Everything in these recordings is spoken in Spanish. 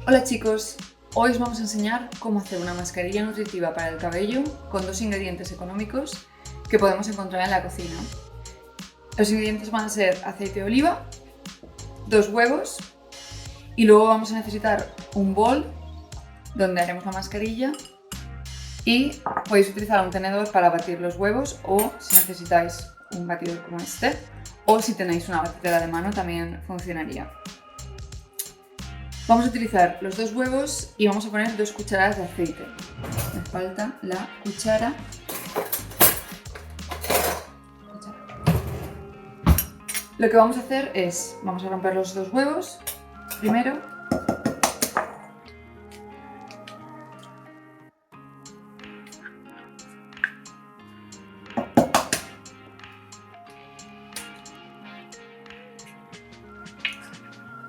Hola chicos, hoy os vamos a enseñar cómo hacer una mascarilla nutritiva para el cabello con dos ingredientes económicos que podemos encontrar en la cocina. Los ingredientes van a ser aceite de oliva, 2 huevos y luego vamos a necesitar un bol donde haremos la mascarilla y podéis utilizar un tenedor para batir los huevos o si necesitáis un batidor como este o si tenéis una batidora de mano también funcionaría. Vamos a utilizar los 2 huevos y vamos a poner 2 cucharadas de aceite. Me falta la cuchara. Lo que vamos a hacer es, vamos a romper los 2 huevos primero.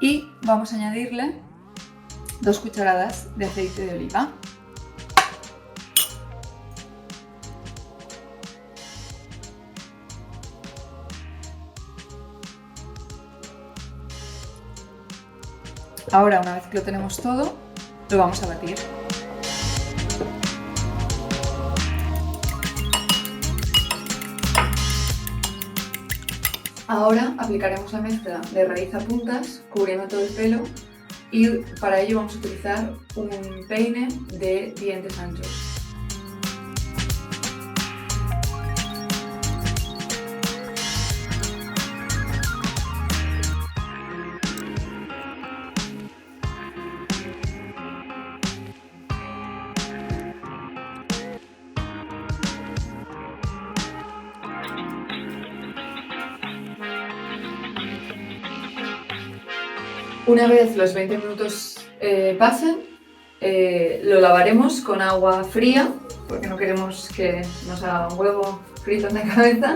Y vamos a añadirle 2 cucharadas de aceite de oliva. Ahora, una vez que lo tenemos todo, lo vamos a batir. Ahora aplicaremos la mezcla de raíz a puntas, cubriendo todo el pelo, y para ello vamos a utilizar un peine de dientes anchos. Una vez los 20 minutos pasen, lo lavaremos con agua fría, porque no queremos que nos haga un huevo frito en la cabeza,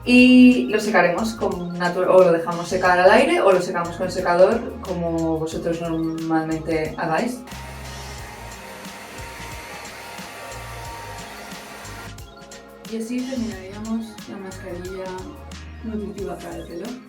y lo secaremos o lo dejamos secar al aire o lo secamos con el secador, como vosotros normalmente hagáis. Y así terminaríamos la mascarilla nutritiva para el pelo.